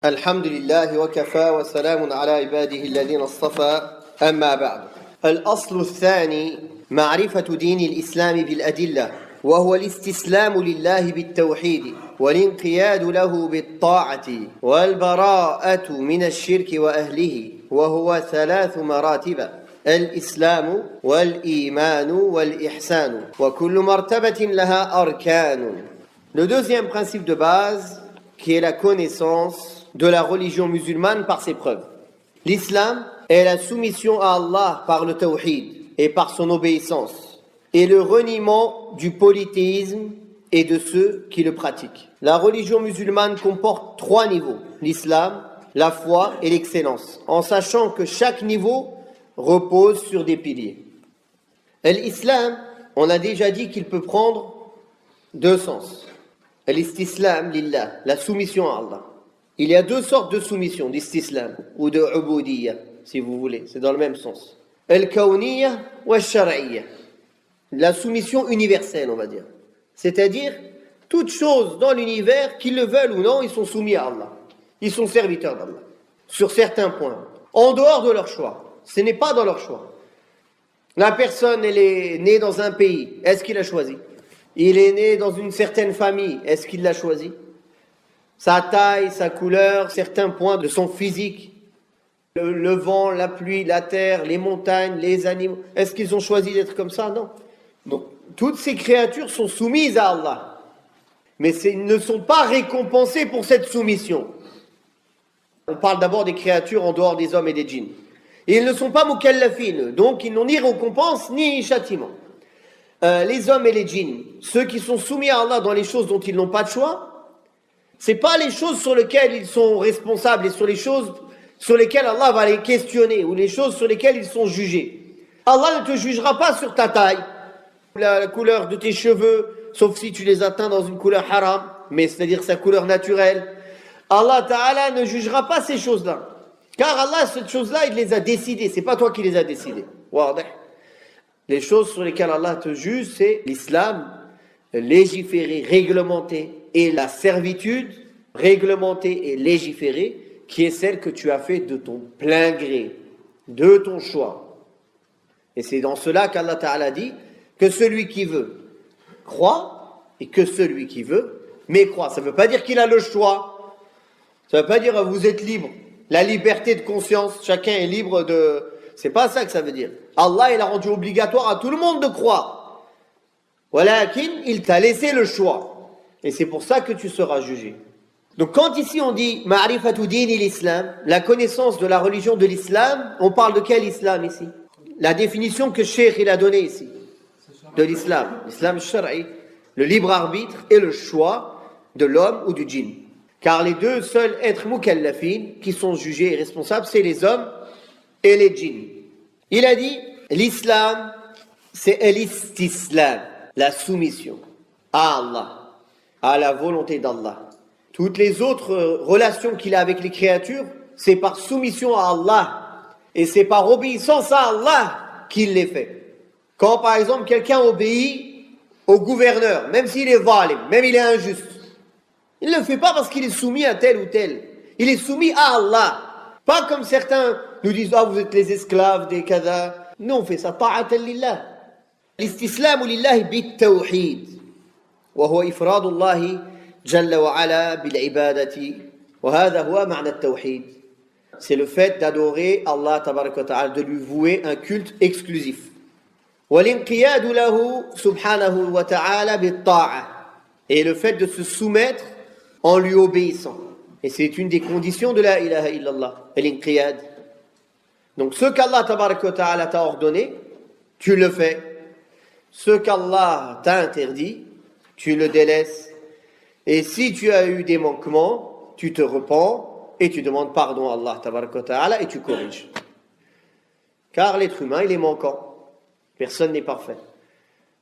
الحمد لله وكفى وسلام على عباده الذين اصطفى أما بعد. الأصل الثاني معرفة دين الإسلام بالأدلة، وهو الاستسلام لله بالتوحيد والانقياد له بالطاعة والبراءة من الشرك وأهله، وهو ثلاث مراتب: الإسلام والإيمان والإحسان، وكل مرتبة لها أركان. Le deuxième principe de base, qui est la connaissance de la religion musulmane par ses preuves. L'islam est la soumission à Allah par le tawhid et par son obéissance, et le reniement du polythéisme et de ceux qui le pratiquent. La religion musulmane comporte trois niveaux: l'islam, la foi et l'excellence, en sachant que chaque niveau repose sur des piliers. L'islam, on a déjà dit qu'il peut prendre deux sens. L'istislam lillah, la soumission à Allah. Il y a deux sortes de soumission, d'istislam ou de ubudiyya, si vous voulez, c'est dans le même sens. Al-kawniyya wa al-shar'iyya, la soumission universelle, on va dire. C'est-à-dire, toutes choses dans l'univers, qu'ils le veulent ou non, ils sont soumis à Allah. Ils sont serviteurs d'Allah, sur certains points, en dehors de leur choix. Ce n'est pas dans leur choix. La personne, elle est née dans un pays, est-ce qu'il a choisi? Il est né dans une certaine famille, est-ce qu'il l'a choisi? Sa taille, sa couleur, certains points de son physique, le vent, la pluie, la terre, les montagnes, les animaux, est-ce qu'ils ont choisi d'être comme ça? Non. Donc, toutes ces créatures sont soumises à Allah, mais ils ne sont pas récompensés pour cette soumission. On parle d'abord des créatures en dehors des hommes et des djinns. Et ils ne sont pas mukallafin, donc ils n'ont ni récompense ni châtiment. Les hommes et les djinns, ceux qui sont soumis à Allah dans les choses dont ils n'ont pas de choix, c'est pas les choses sur lesquelles ils sont responsables et sur les choses sur lesquelles Allah va les questionner ou les choses sur lesquelles ils sont jugés. Allah ne te jugera pas sur ta taille, la couleur de tes cheveux, sauf si tu les atteins dans une couleur haram, mais c'est-à-dire sa couleur naturelle. Allah Ta'ala ne jugera pas ces choses-là. Car Allah, ces choses-là, il les a décidées. C'est pas toi qui les as décidées. Les choses sur lesquelles Allah te juge, c'est l'islam, légiféré, réglementé, et la servitude, réglementée et légiférée, qui est celle que tu as fait de ton plein gré, de ton choix. Et c'est dans cela qu'Allah Ta'ala dit que celui qui veut croit, et que celui qui veut mécroit. Ça ne veut pas dire qu'il a le choix. Ça ne veut pas dire vous êtes libre. La liberté de conscience, chacun est libre de... C'est pas ça que ça veut dire. Allah, il a rendu obligatoire à tout le monde de croire. Walakin, il t'a laissé le choix. Et c'est pour ça que tu seras jugé. Donc quand ici on dit ma'rifatu din l'islam, la connaissance de la religion de l'islam, on parle de quel islam ici? La définition que Cheikh il a donnée ici de l'islam, l'islam shar'i, le libre arbitre et le choix de l'homme ou du djinn. Car les deux seuls êtres mukallafin qui sont jugés et responsables, c'est les hommes et les djinns. Il a dit l'islam, c'est l'istislam, la soumission à Allah, à la volonté d'Allah. Toutes les autres relations qu'il a avec les créatures, c'est par soumission à Allah. Et c'est par obéissance à Allah qu'il les fait. Quand par exemple quelqu'un obéit au gouverneur, même s'il est zalim, même il est injuste, il ne le fait pas parce qu'il est soumis à tel ou tel. Il est soumis à Allah. Pas comme certains nous disent, ah vous êtes les esclaves des kada. Non, on fait ça ta'atan lillah. L'istislamu lillahi bit tawhid. وهو إفراد الله جل وعلا بالعبادة وهذا هو معنى التوحيد. C'est le fait d'adorer Allah tabarak wa ta'ala, de lui vouer un culte exclusif. والانقياد له سبحانه وتعالى بالطاعة, et le fait de se soumettre en lui obéissant. Et c'est une des conditions de la ilaha illallah, l'inqiyad. Donc ce qu'Allah tabarak wa ta'ala t'a ordonné, tu le fais. Ce qu'Allah t'a interdit, tu le délaisses. Et si tu as eu des manquements, tu te repens et tu demandes pardon à Allah tabaraka wa ta'ala et tu corriges. Car l'être humain, il est manquant. Personne n'est parfait.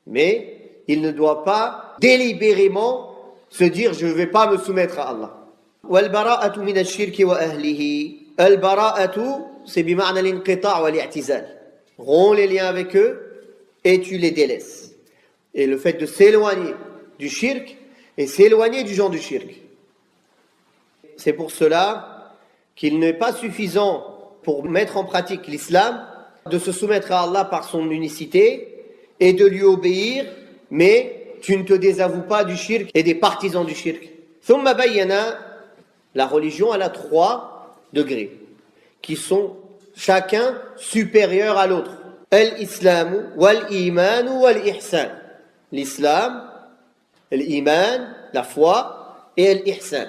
Mais il ne doit pas délibérément se dire je ne vais pas me soumettre à Allah. وَالْبَرَاءَةُ مِنَ الشِّرْكِ وَأَهْلِهِ. الْبَرَاءَةُ c'est بمعنى الانقطاع والاعتزال. Romps les liens avec eux et tu les délaisses. Et le fait de s'éloigner du shirk et s'éloigner du genre du shirk. C'est pour cela qu'il n'est pas suffisant pour mettre en pratique l'islam de se soumettre à Allah par son unicité et de lui obéir, mais tu ne te désavoues pas du shirk et des partisans du shirk. ثم بين, la religion elle a 3 degrés qui sont chacun supérieur à l'autre. Al-Islam wal-Iman wal-Ihsan. L'islam, l'iman, la foi, et l'ihsan,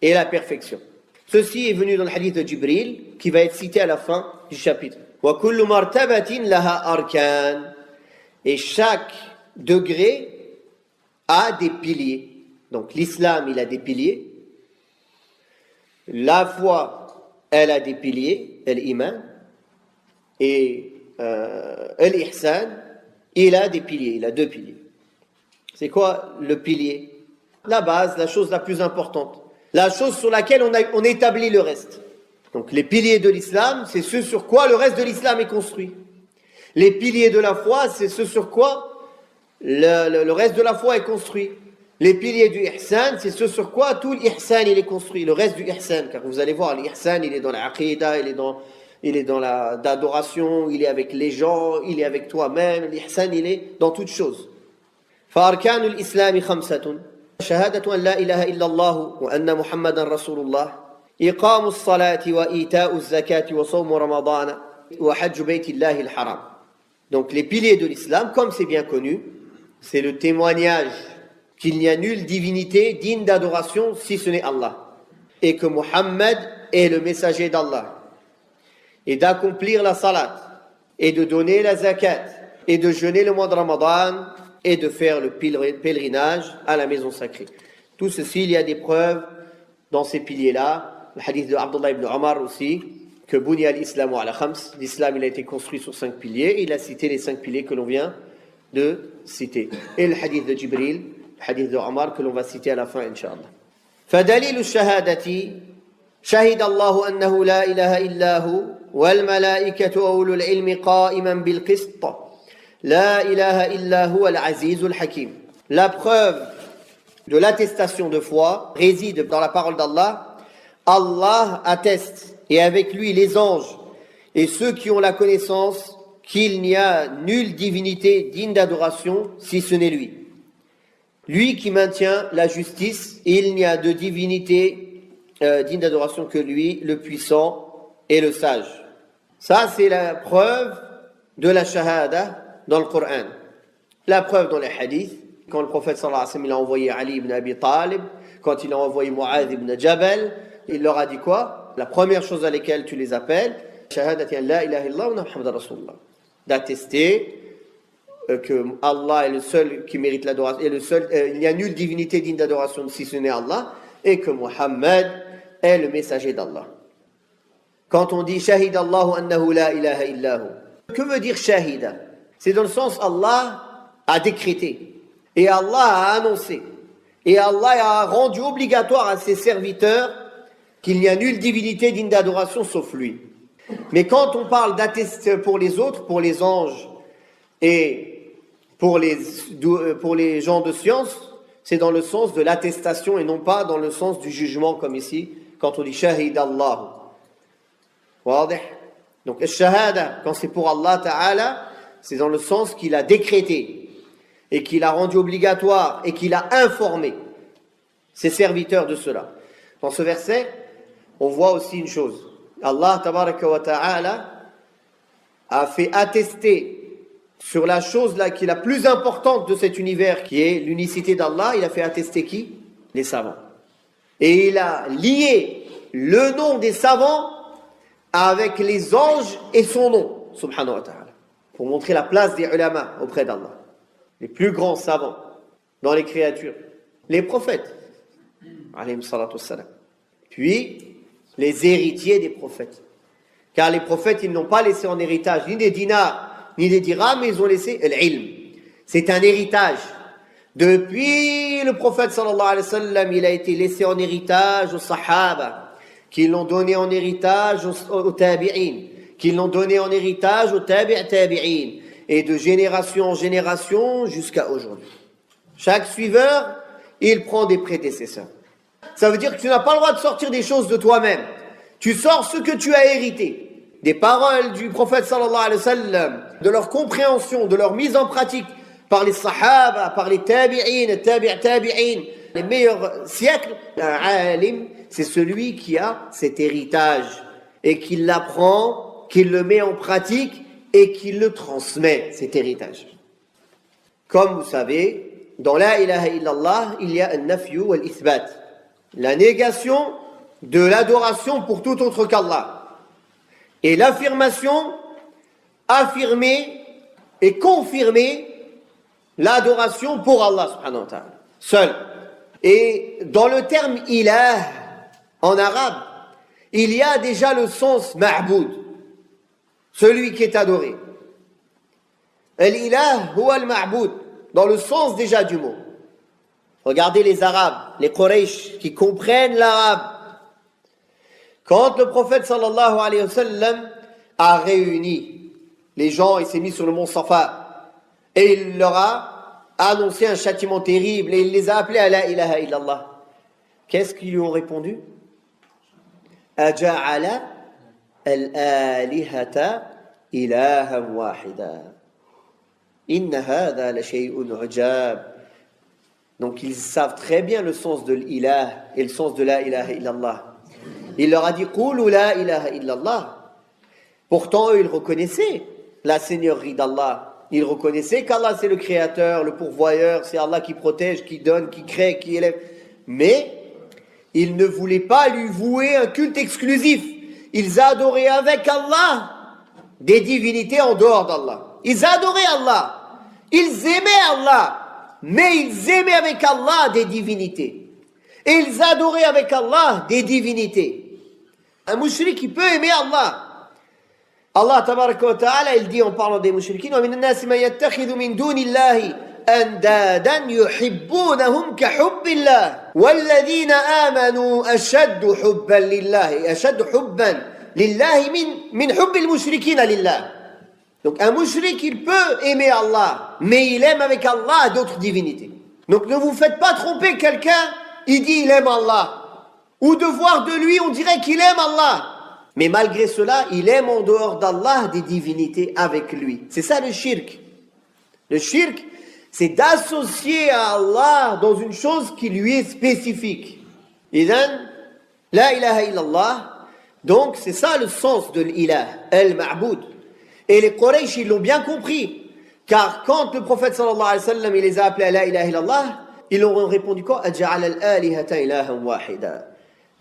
et la perfection. Ceci est venu dans le hadith de Jibril, qui va être cité à la fin du chapitre. وَكُلُّ مَرْتَبَةٍ لَهَا أَرْكَانٍ. Et chaque degré a des piliers. Donc l'islam, il a des piliers. La foi, elle a des piliers, l'iman. Et l'ihsan, il a des piliers, il a 2 piliers. C'est quoi le pilier? La base, la chose la plus importante. La chose sur laquelle on établit le reste. Donc les piliers de l'islam, c'est ce sur quoi le reste de l'islam est construit. Les piliers de la foi, c'est ce sur quoi le reste de la foi est construit. Les piliers du ihsan, c'est ce sur quoi tout l'ihsan il est construit. Le reste du ihsan, car vous allez voir, l'ihsan il est dans la aqidah, il est dans l'adoration, il est avec les gens, il est avec toi-même. L'ihsan il est dans toutes choses. فأركان الإسلام 5 شهادة أن لا إله إلا الله وأن محمدا رسول الله إقام الصلاة وإيتاء الزكاة وصوم رمضان وحج بيت الله الحرام. Donc les piliers de l'islam, comme c'est bien connu, c'est le témoignage qu'il n'y a nulle divinité digne d'adoration si ce n'est Allah, et que Muhammad est le messager d'Allah, et d'accomplir la salat, et de donner la zakat, et de jeûner le mois de Ramadan, et de faire le pèlerinage à la maison sacrée. Tout ceci, il y a des preuves dans ces piliers-là. Le hadith de Abdullah ibn Omar aussi, que Bunya al-Islamu ala khams, l'islam il a été construit sur 5 piliers, et il a cité les 5 piliers que l'on vient de citer. Et le hadith de Jibril, le hadith de Omar que l'on va citer à la fin, Inch'Allah. فدليل الشهادة شهد الله أنه لا إله إلا هو والملائكة وأولو العلم قائما بالقسط لا إله إلا هو العزيز الحكيم. La preuve de l'attestation de foi réside dans la parole d'Allah. Allah atteste, et avec lui les anges et ceux qui ont la connaissance, qu'il n'y a nulle divinité digne d'adoration si ce n'est lui. Lui qui maintient la justice, et il n'y a de divinité digne d'adoration que lui, le puissant et le sage. Ça, c'est la preuve de la shahada dans le Coran. La preuve dans les hadiths, quand le prophète sallallahu alayhi wa sallam il a envoyé Ali ibn Abi Talib, quand il a envoyé Mu'adh ibn Jabal, il leur a dit quoi? La première chose à laquelle tu les appelles, shahadati an la ilaha illallah wa Muhammadan rasulullah. D'attester que Allah est le seul qui mérite l'adoration, et il n'y a nulle divinité digne d'adoration si ce n'est Allah, et que Muhammad est le messager d'Allah. Quand on dit shahid Allahu annahu la ilaha illahu, que veut dire shahida? C'est dans le sens Allah a décrété, et Allah a annoncé, et Allah a rendu obligatoire à ses serviteurs qu'il n'y a nulle divinité digne d'adoration sauf lui. Mais quand on parle d'attester pour les autres, pour les anges et pour les gens de science, c'est dans le sens de l'attestation et non pas dans le sens du jugement comme ici, quand on dit shahid Allah. Donc le shahada, quand c'est pour Allah Ta'ala, c'est dans le sens qu'il a décrété et qu'il a rendu obligatoire et qu'il a informé ses serviteurs de cela. Dans ce verset, on voit aussi une chose. Allah Tabaraka wa Ta'ala a fait attester sur la chose là qui est la plus importante de cet univers, qui est l'unicité d'Allah. Il a fait attester qui? Les savants. Et il a lié le nom des savants avec les anges et son nom, subhanahu wa ta'ala, pour montrer la place des ulama auprès d'Allah. Les plus grands savants dans les créatures, les prophètes, alayhim salatu wassalam. Puis, les héritiers des prophètes. Car les prophètes, ils n'ont pas laissé en héritage ni des dinars, ni des dirhams, mais ils ont laissé l'ilm. C'est un héritage. Depuis le prophète sallallahu alayhi wa sallam, il a été laissé en héritage aux sahaba, qui l'ont donné en héritage aux tabi'in, qui l'ont donné en héritage aux tabi'in, et de génération en génération jusqu'à aujourd'hui. Chaque suiveur, il prend des prédécesseurs. Ça veut dire que tu n'as pas le droit de sortir des choses de toi-même. Tu sors ce que tu as hérité. Des paroles du prophète sallallahu alayhi wa sallam, de leur compréhension, de leur mise en pratique par les sahaba, par les tabi'in, tabi'in, les meilleurs siècles. Un alim, c'est celui qui a cet héritage et qui l'apprend, qui le met en pratique et qui le transmet, cet héritage. Comme vous savez, dans la ilaha illallah, il y a un nafyu wal ithbat, la négation de l'adoration pour tout autre qu'Allah, et l'affirmation, affirmer et confirmer l'adoration pour Allah subhanahu wa ta'ala, seul. Et dans le terme ilah, en arabe, il y a déjà le sens ma'boud, celui qui est adoré. Al-ilah huwa al-ma'boud, dans le sens déjà du mot. Regardez les Arabes, les Quraysh, qui comprennent l'arabe. Quand le prophète sallallahu alayhi wa sallam a réuni les gens, il s'est mis sur le mont Safa, et il leur a annoncé un châtiment terrible, et il les a appelés à la ilaha illallah. Qu'est-ce qu'ils lui ont répondu? Aja'ala al-alihata ilahan wahida. Inna hadha la shay'un ujab. Donc ils savent très bien le sens de l'ilah et le sens de la ilaha illallah. Il leur a dit Qulu la ilaha illallah. Pourtant eux ils reconnaissaient la seigneurie d'Allah. Ils reconnaissaient qu'Allah c'est le créateur, le pourvoyeur, c'est Allah qui protège, qui donne, qui crée, qui élève. Mais ils ne voulaient pas lui vouer un culte exclusif. Ils adoraient avec Allah des divinités en dehors d'Allah. Ils adoraient Allah. Ils aimaient Allah. Mais ils aimaient avec Allah des divinités. Et ils adoraient avec Allah des divinités. Un mushrik, il peut aimer Allah. Allah tabaraka wa ta'ala, il dit en parlant des mushrikines, وَمِنَ النَّاسِ مَنْ يَتَّخِذُ مِنْ دُونِ اللَّهِ أَنْدَادًا يُحِبُّونَهُمْ كَحُبِّ اللَّهِ وَالَّذِينَ آمَنُوا أَشَدُّ حُبًّا لِلَّهِ أَشَدُّ حُبًّا لِلَّهِ مِنْ حُبِّ الْمُشْرِكِينَ لِلَّهِ. Donc un mushrik, il peut aimer Allah, mais il aime avec Allah d'autres divinités. Donc ne vous faites pas tromper quelqu'un, il dit il aime Allah. Ou de voir de lui, on dirait qu'il aime Allah. Mais malgré cela, il aime en dehors d'Allah des divinités avec lui. C'est ça le shirk. Le shirk, c'est d'associer à Allah dans une chose qui lui est spécifique. Idhan, la ilaha illallah, donc c'est ça le sens de l'ilah, al-ma'boud. Et les Quraysh, ils l'ont bien compris. Car quand le prophète sallallahu alayhi wa sallam, il les a appelés à la ilaha illallah, ils leur ont répondu quoi? Aja'ala al-alihata ilahan wahida.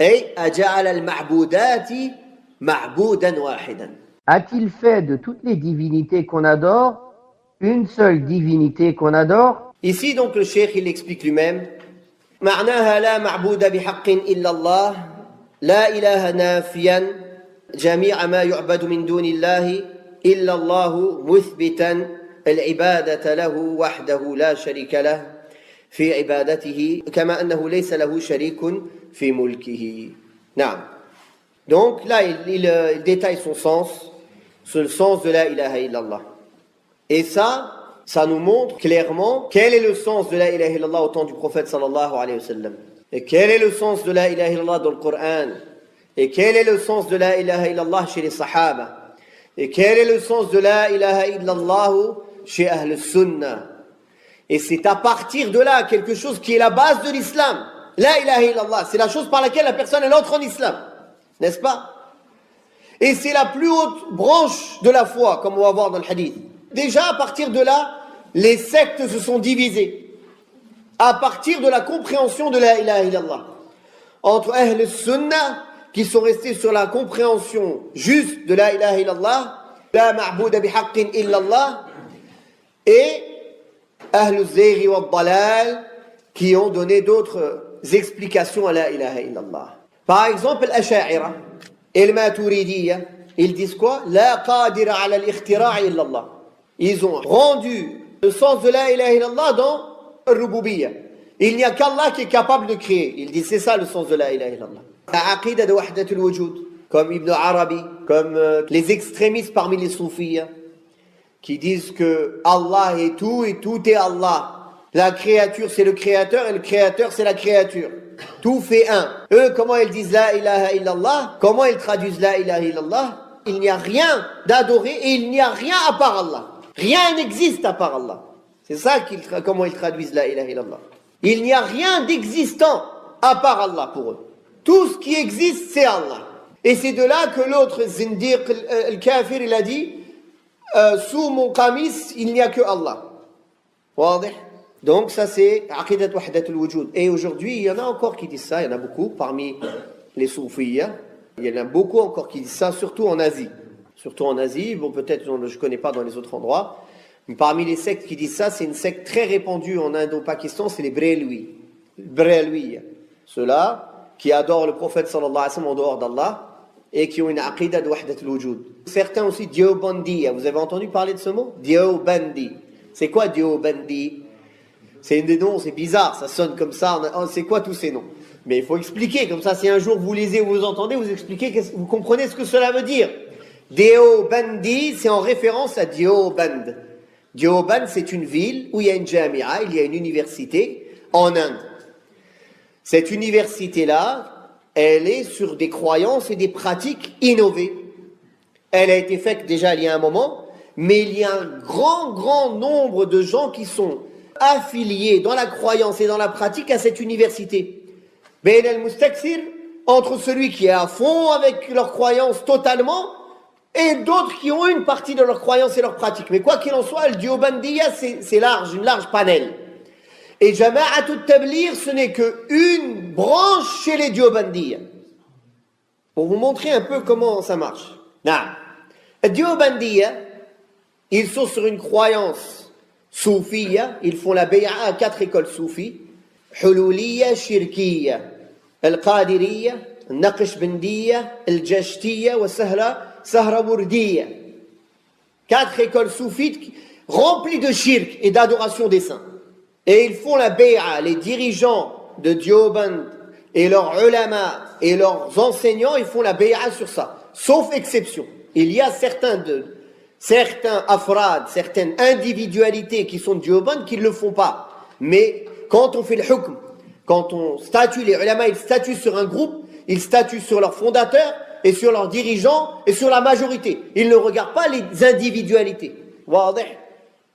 Et aja'ala al-ma'boudati ma'boudan wahidan. A-t-il fait de toutes les divinités qu'on adore, une seule divinité qu'on adore? Ici donc le cheikh il explique lui-même معناها لا معبود بحق إلا الله لا إله نافيا جميع ما يعبد من دون الله إلا الله مثبتا العبادة له وحده لا شريك له في عبادته كما أنه ليس له شريك في ملكه. نعم. Donc là il détaille son sens, le sens de la ilaha illallah. Et ça nous montre clairement quel est le sens de la ilaha illallah au temps du prophète sallallahu alayhi wa sallam. Et quel est le sens de la ilaha illallah dans le Coran. Et quel est le sens de la ilaha illallah chez les sahaba. Et quel est le sens de la ilaha illallah chez Ahl Sunnah. Et c'est à partir de là quelque chose qui est la base de l'islam. La ilaha illallah, c'est la chose par laquelle la personne elle entre en islam. N'est-ce pas? Et c'est la plus haute branche de la foi, comme on va voir dans le hadith. Déjà, à partir de là, les sectes se sont divisées. À partir de la compréhension de la ilaha illallah. Entre Ahl Sunnah, qui sont restés sur la compréhension juste de la ilaha illallah, la ma'bouda bihaqqin illallah, et Ahl Zayri wa Dalal, qui ont donné d'autres explications à la ilaha illallah. Par exemple, l'Asha'ira et le Maturidiyya, ils disent quoi? La qadira ala al-ikhtira' illallah. Ils ont rendu le sens de la ilaha illallah dans al-rububiyya. Il n'y a qu'Allah qui est capable de créer. Ils disent c'est ça le sens de la ilaha illallah. La aqida de wahdatul wujud, comme Ibn Arabi, comme les extrémistes parmi les soufis, qui disent que Allah est tout et tout est Allah. La créature c'est le créateur et le créateur c'est la créature. Tout fait un. Eux, comment ils disent la ilaha illallah? Comment ils traduisent la ilaha illallah? Il n'y a rien d'adoré et il n'y a rien à part Allah. Rien n'existe à part Allah. C'est ça comment ils traduisent la ilaha illallah. Il n'y a rien d'existant à part Allah pour eux. Tout ce qui existe, c'est Allah. Et c'est de là que l'autre zindiq, le kafir, il a dit sous mon qamis, il n'y a que Allah. Wadih? Donc ça c'est aqidat wahdat al-wujud. Et aujourd'hui, il y en a encore qui disent ça, il y en a beaucoup parmi les soufiyya. Il y en a beaucoup encore qui disent ça, surtout en Asie. Surtout en Asie, bon peut-être je ne connais pas dans les autres endroits. Mais parmi les sectes qui disent ça, c'est une secte très répandue en Inde, au Pakistan, c'est les Brehloui. Ceux-là qui adorent le prophète sallallahu alayhi wa sallam en dehors d'Allah et qui ont une aqidah de wahdat al-wujud. Certains aussi Diobandi, vous avez entendu parler de ce mot? Diobandi. C'est quoi Diobandi? C'est des noms, c'est bizarre, ça sonne comme ça, c'est quoi tous ces noms? Mais il faut expliquer, comme ça si un jour vous lisez ou vous entendez, vous expliquez, vous comprenez ce que cela veut dire. Diobandi, c'est en référence à Dioband. Dioband, c'est une ville où il y a une jamia, il y a une université en Inde. Cette université-là, elle est sur des croyances et des pratiques innovées. Elle a été faite déjà il y a un moment, mais il y a un grand nombre de gens qui sont affiliés dans la croyance et dans la pratique à cette université. Ben al-Mustakthir, entre celui qui est à fond avec leur croyance totalement et d'autres qui ont une partie de leur croyance et leur pratique. Mais quoi qu'il en soit, le Diobandiya, c'est large, une large panel. Et Jama'at al-Tabligh, ce n'est qu'une branche chez les Diobandiya. Pour vous montrer un peu comment ça marche. Les Diobandiya, ils sont sur une croyance soufiyya, ils font la bay'a à 4 écoles soufis. Hululiyya, Shirkiyya, Al-Qadiriyya, Al-Naqshbandiyya, Al-Jashtiyya, wa Sahrawourdiyya. 4 écoles soufites remplies de shirk et d'adoration des saints. Et ils font la bay'a, les dirigeants de Dioband et leurs ulama et leurs enseignants, ils font la bay'a sur ça. Sauf exception. Il y a certains afrad, certaines individualités qui sont de Dioband qui ne le font pas. Mais quand on fait le hukm, quand on statue, les ulama, ils statuent sur un groupe, ils statuent sur leurs fondateurs et sur leurs dirigeants et sur la majorité. Ils ne regardent pas les individualités. Wadih?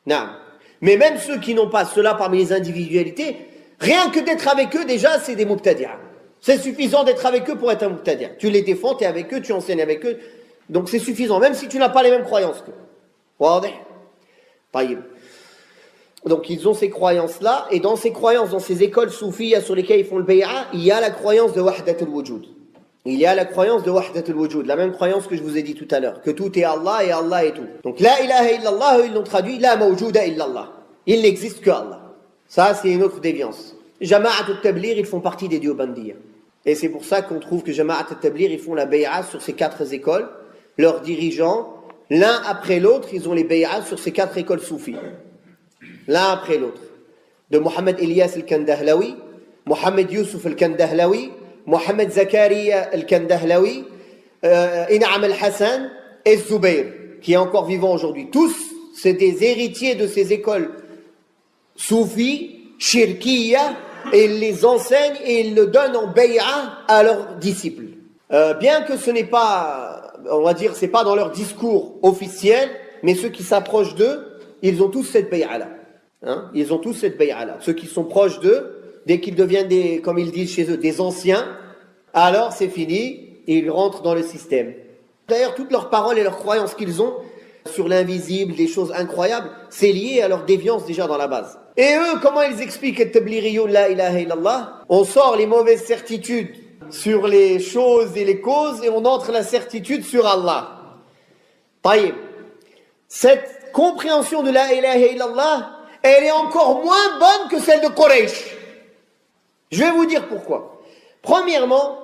Non. Mais même ceux qui n'ont pas cela parmi les individualités, rien que d'être avec eux, déjà, c'est des mubtadi'a. C'est suffisant d'être avec eux pour être un mubtadi'a. Tu les défends, tu es avec eux, tu enseignes avec eux. Donc c'est suffisant, même si tu n'as pas les mêmes croyances qu'eux. Wadih? Taïb. Donc ils ont ces croyances-là, et dans ces croyances, dans ces écoles soufiyya sur lesquelles ils font le bay'a, il y a la croyance de wahdat al-wujud. Il y a la croyance de wahdat al-wujud, la même croyance que je vous ai dit tout à l'heure, que tout est Allah et Allah est tout. Donc la ilaha illallah, ils l'ont traduit, la mawjuda illallah. Il n'existe que Allah. Ça, c'est une autre déviance. Jama'at al-Tabligh, ils font partie des Diobandiyya. Et c'est pour ça qu'on trouve que Jama'at al-Tabligh, ils font la bay'a sur ces 4 écoles. Leurs dirigeants, l'un après l'autre, ils ont les bay'a sur ces 4 écoles soufis. L'un après l'autre. De Mohamed Ilyas al-Kandahlawi, Mohamed Youssouf al-Kandahlawi, Mohamed Zakaria al-Kandahlawi, In'am al-Hassan et Zubayr, qui est encore vivant aujourd'hui. Tous, c'est des héritiers de ces écoles soufis, shirkiyya, et ils les enseignent et ils le donnent en bay'a à leurs disciples. Bien que ce n'est pas, on va dire, c'est pas dans leur discours officiel, mais ceux qui s'approchent d'eux, ils ont tous cette bay'a-là. Hein? Ils ont tous cette bay'a-là. Ceux qui sont proches d'eux, dès qu'ils deviennent comme ils disent chez eux, des anciens, alors c'est fini, et ils rentrent dans le système. D'ailleurs, toutes leurs paroles et leurs croyances qu'ils ont sur l'invisible, des choses incroyables, c'est lié à leur déviance déjà dans la base. Et eux, comment ils expliquent at-tablighiyun la ilaha illallah? On sort les mauvaises certitudes sur les choses et les causes, et on entre la certitude sur Allah. Taïb. Cette compréhension de la ilaha illallah, elle est encore moins bonne que celle de Quraysh. Je vais vous dire pourquoi. Premièrement,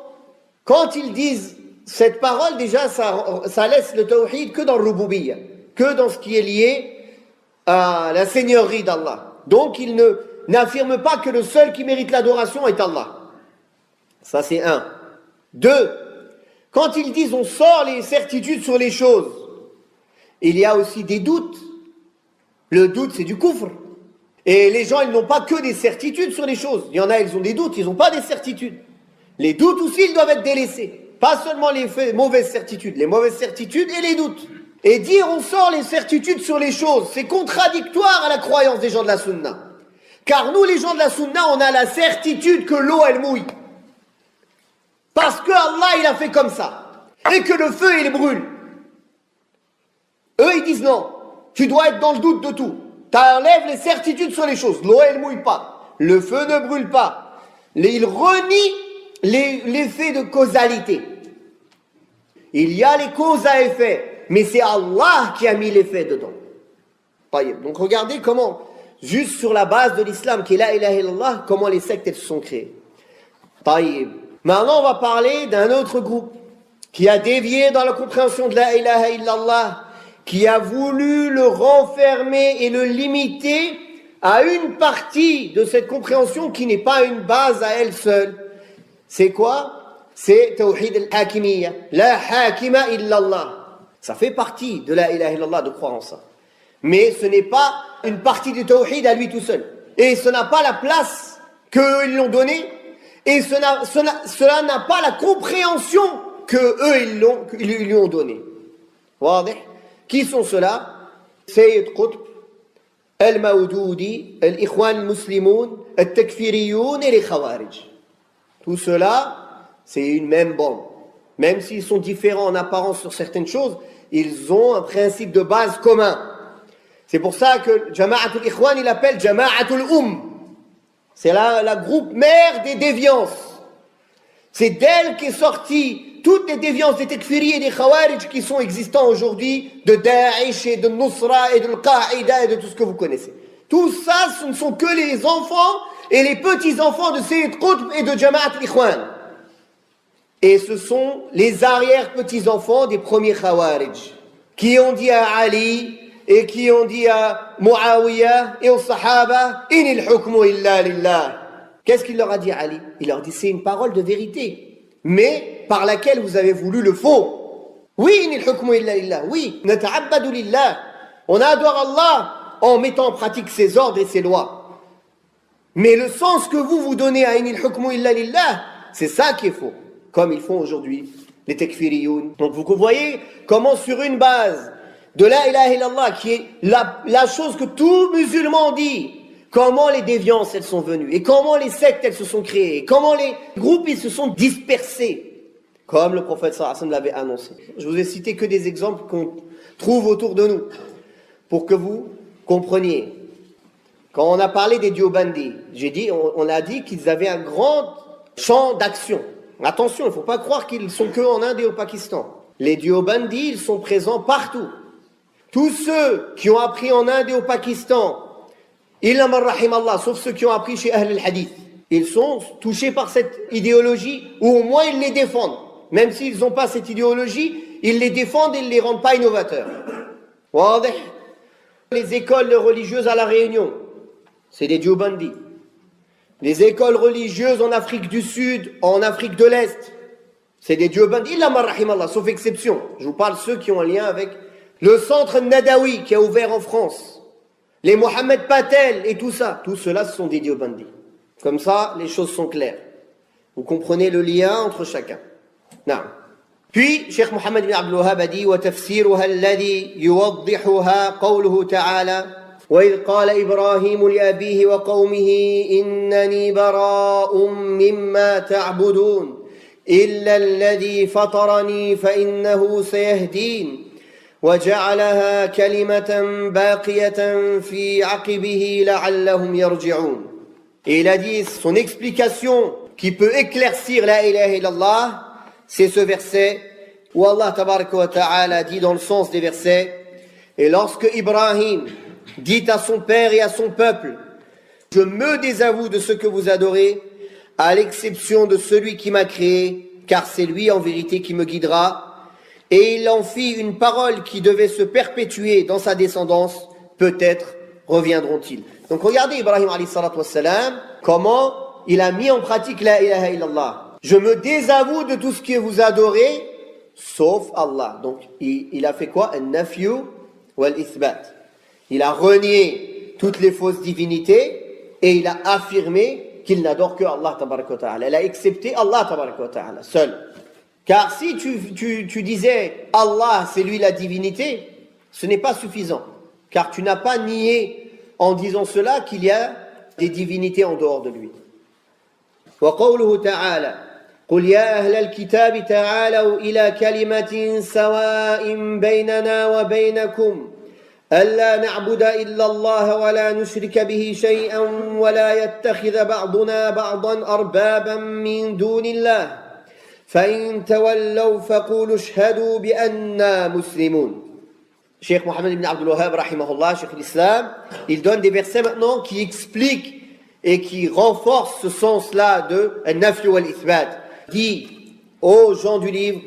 quand ils disent cette parole, déjà, ça laisse le tawhid que dans le rububiyya, que dans ce qui est lié à la seigneurie d'Allah. Donc, ils n'affirment pas que le seul qui mérite l'adoration est Allah. Ça, c'est 1. 2. Quand ils disent on sort les certitudes sur les choses, il y a aussi des doutes. Le doute, c'est du kufr. Et les gens, ils n'ont pas que des certitudes sur les choses. Il y en a, ils ont des doutes, ils n'ont pas des certitudes. Les doutes aussi, ils doivent être délaissés. Pas seulement les mauvaises certitudes et les doutes. Et dire on sort les certitudes sur les choses, c'est contradictoire à la croyance des gens de la Sunna. Car nous, les gens de la Sunna, on a la certitude que l'eau, elle mouille. Parce que Allah, il a fait comme ça. Et que le feu, il brûle. Eux, ils disent non. Tu dois être dans le doute de tout. Tu enlèves les certitudes sur les choses. L'eau, elle mouille pas. Le feu ne brûle pas. Ils renient l'effet de causalité. Il y a les causes à effet, mais c'est Allah qui a mis l'effet dedans. Donc regardez comment, juste sur la base de l'islam, qui est la ilaha illallah, comment les sectes elles se sont créées. Maintenant on va parler d'un autre groupe qui a dévié dans la compréhension de la ilaha illallah, qui a voulu le renfermer et le limiter à une partie de cette compréhension qui n'est pas une base à elle seule. C'est quoi? C'est Tawhid al-Hakimiyya. La Hakima illallah. Ça fait partie de la ilaha illallah de croire en ça. Mais ce n'est pas une partie du Tawhid à lui tout seul. Et ce n'a pas la place qu'eux ils l'ont donnée. Et cela n'a pas la compréhension qu'eux ils lui ont donnée. Qui sont ceux-là? Sayyid Qutb, Al-Mawdoudi, Al-Ikhwan al-Muslimoun, Al-Takfiriyoun et les Khawarij. Tout cela, c'est une même bande. Même s'ils sont différents en apparence sur certaines choses, ils ont un principe de base commun. C'est pour ça que Jama'atul Ikhwan, il appelle Jama'atul C'est la groupe mère des déviances. C'est d'elle qu'est sortie toutes les déviances des Takfiri et des Khawarij qui sont existants aujourd'hui, de Daesh et de Nusra et de Al-Qaïda et de tout ce que vous connaissez. Tout ça, ce ne sont que les enfants et les petits-enfants de Sayyid Qutb et de Jama'at al-Ikhwan. Et ce sont les arrière-petits-enfants des premiers Khawarij, qui ont dit à Ali et qui ont dit à Muawiyah et aux Sahaba, « Inil hukmu illa lillah » Qu'est-ce qu'il leur a dit à Ali? Il leur dit, c'est une parole de vérité, mais par laquelle vous avez voulu le faux. Oui, inil hukmu illa lillah. Oui, nata'abbadu lillah. On adore Allah en mettant en pratique ses ordres et ses lois. Mais le sens que vous donnez à inil hukmu illa lillah, c'est ça qui est faux. Comme ils font aujourd'hui les takfiriyoun. Donc vous voyez comment sur une base de la ilaha illallah, qui est la chose que tout musulman dit, comment les déviances elles sont venues, et comment les sectes elles se sont créées, et comment les groupes ils se sont dispersés, comme le prophète sallallahu alayhi wa sallam l'avait annoncé. Je vous ai cité que des exemples qu'on trouve autour de nous, pour que vous compreniez. Quand on a parlé des Diobandis, on a dit qu'ils avaient un grand champ d'action. Attention, il ne faut pas croire qu'ils sont que en Inde et au Pakistan. Les Diobandis, ils sont présents partout. Tous ceux qui ont appris en Inde et au Pakistan, illa man rahim Allah, sauf ceux qui ont appris chez Ahl al-Hadith, ils sont touchés par cette idéologie, ou au moins ils les défendent. Même s'ils n'ont pas cette idéologie, ils les défendent et ils ne les rendent pas innovateurs. Les écoles religieuses à La Réunion, c'est des Diobandis. Les écoles religieuses en Afrique du Sud, en Afrique de l'Est, c'est des Diobandis, illa man rahim Allah, sauf exception. Je vous parle de ceux qui ont un lien avec le centre Nadawi qui a ouvert en France, les Mohamed Patel et tout ça, tout cela ce sont des Diobandis. Comme ça, les choses sont claires. Vous comprenez le lien entre chacun. Non. Puis, Cheikh Mohammed bin Abdul Wahhab a dit وَتَفْسِيرُهَا الَّذِي يُوَضِّحُهَا قَوْلُهُ تَعَالَى وَإِذْ قَالَ إِبْرَاهِيمُ لِأَبِيهِ وَقَوْمِهِ إِنَّنِي بَرَاءٌ مِّمَّا تَعْبُدُونَ إِلَّا الَّذِي فَطَرَنِي فَإِنَّهُ سَيَهْدِينِ وَجَعَلَهَا كَلِمَةً بَاقِيَةً فِي عَقِبِهِ لَعَلَّهُمْ يَرْجِعُونَ. Et il a dit, son explication qui peut éclaircir la ilaha illallah, c'est ce verset où Allah tabaraka wa ta'ala dit dans le sens des versets, et lorsque Ibrahim dit à son père et à son peuple, je me désavoue de ce que vous adorez, à l'exception de celui qui m'a créé, car c'est lui en vérité qui me guidera. Et il en fit une parole qui devait se perpétuer dans sa descendance, peut-être reviendront-ils. Donc regardez Ibrahim alayhi salatu wassalam, comment il a mis en pratique la ilaha illallah. Je me désavoue de tout ce que vous adorez, sauf Allah. Donc il a fait quoi? An-nafyu wal-ithbat. Il a renié toutes les fausses divinités et il a affirmé qu'il n'adore que Allah tabaraka wa ta'ala. Il a accepté Allah tabaraka wa ta'ala seul. Car si tu disais Allah c'est lui la divinité, ce n'est pas suffisant. Car tu n'as pas nié en disant cela qu'il y a des divinités en dehors de lui. وقوله تعالى قل يا أهل الكتاب تعالوا إلى كلمة سواء بيننا وبينكم ألا نعبد إلا الله ولا نشرك به شيئا ولا يتخذ بعضنا بعضا أربابا من دون الله فإن تولوا فقولوا اشهدوا بأننا مسلمون. Cheikh Mohammed ibn Abdul Wahhab, rahimahullah, Cheikh l'Islam, il donne des versets maintenant qui expliquent et qui renforcent ce sens-là de An-Nafy wal-Ithbat. Dit aux gens du livre,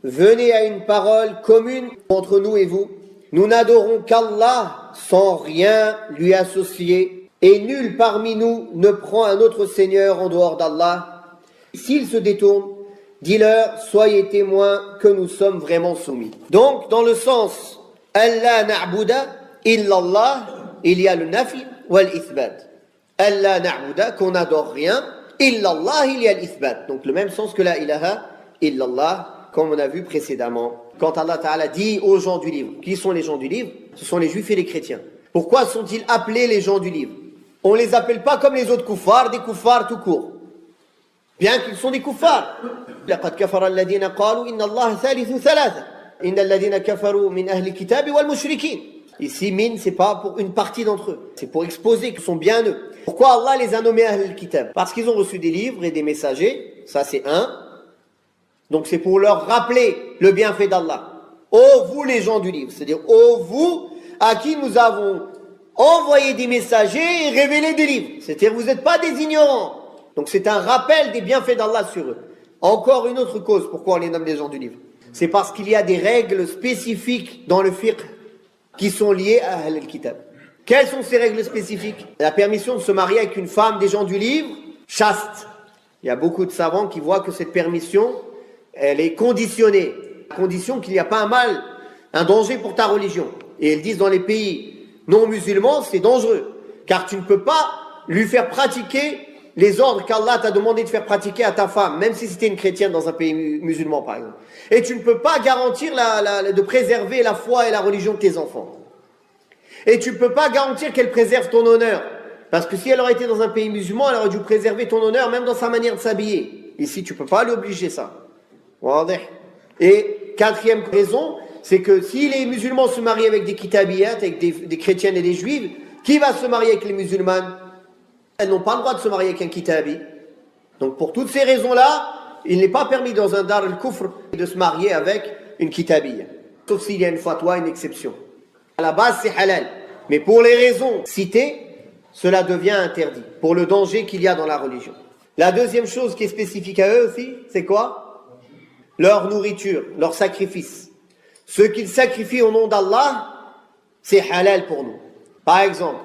venez à une parole commune entre nous et vous. Nous n'adorons qu'Allah sans rien lui associer et nul parmi nous ne prend un autre Seigneur en dehors d'Allah. S'ils se détournent, dis-leur, soyez témoins que nous sommes vraiment soumis. Donc, dans le sens Allah na'buda illallah, il y a le nafi wal-ithbat. Allah na'buda, qu'on n'adore rien, illallah, il y a l'ithbat. Donc, le même sens que la ilaha illallah, comme on a vu précédemment. Quand Allah Ta'ala dit aux gens du livre, qui sont les gens du livre? Ce sont les juifs et les chrétiens. Pourquoi sont-ils appelés les gens du livre? On ne les appelle pas comme les autres kuffars, des kuffars tout court. Bien qu'ils sont des kuffars. لَقَدْ كَفَرَ الَّذِينَ قَالُوا إِنَّ اللَّهَ ثَالِثُ ثَلَاثَةٍ إِنَّ الَّذِينَ كَفَرُوا مِنْ أَهْلِ الْكِتَابِ وَالْمُشْرِكِينَ. Ici, min, c'est pas pour une partie d'entre eux. C'est pour exposer qu'ils sont bien eux. Pourquoi Allah les a nommés Ahl al-Kitab? Parce qu'ils ont reçu des livres et des messagers. Ça, c'est un. Donc, c'est pour leur rappeler le bienfait d'Allah. Ô vous, les gens du livre. C'est-à-dire, ô vous, à qui nous avons envoyé des messagers et révélé des livres. C'est-à-dire, vous n'êtes pas des ignorants. Donc, c'est un rappel des bienfaits d'Allah sur eux. Encore une autre cause pourquoi on les nomme les gens du livre. C'est parce qu'il y a des règles spécifiques dans le fiqh qui sont liées à Ahl al-Kitab. Quelles sont ces règles spécifiques? La permission de se marier avec une femme des gens du livre, chaste. Il y a beaucoup de savants qui voient que cette permission, elle est conditionnée. Condition qu'il n'y a pas un mal, un danger pour ta religion. Et ils disent dans les pays non musulmans, c'est dangereux. Car tu ne peux pas lui faire pratiquer les ordres qu'Allah t'a demandé de faire pratiquer à ta femme, même si c'était une chrétienne dans un pays musulman par exemple. Et tu ne peux pas garantir de préserver la foi et la religion de tes enfants. Et tu ne peux pas garantir qu'elle préserve ton honneur. Parce que si elle aurait été dans un pays musulman, elle aurait dû préserver ton honneur même dans sa manière de s'habiller. Ici, tu ne peux pas lui obliger ça. Et quatrième raison, c'est que si les musulmans se marient avec des kitabiyat, avec des chrétiennes et des juives, qui va se marier avec les musulmanes? Elles n'ont pas le droit de se marier avec un kitabi. Donc pour toutes ces raisons-là, il n'est pas permis dans un dar al-kufr de se marier avec une kitabiyya. Sauf s'il y a une fatwa, une exception. À la base, c'est halal. Mais pour les raisons citées, cela devient interdit. Pour le danger qu'il y a dans la religion. La deuxième chose qui est spécifique à eux aussi, c'est quoi? Leur nourriture, leur sacrifice. Ce qu'ils sacrifient au nom d'Allah, c'est halal pour nous. Par exemple,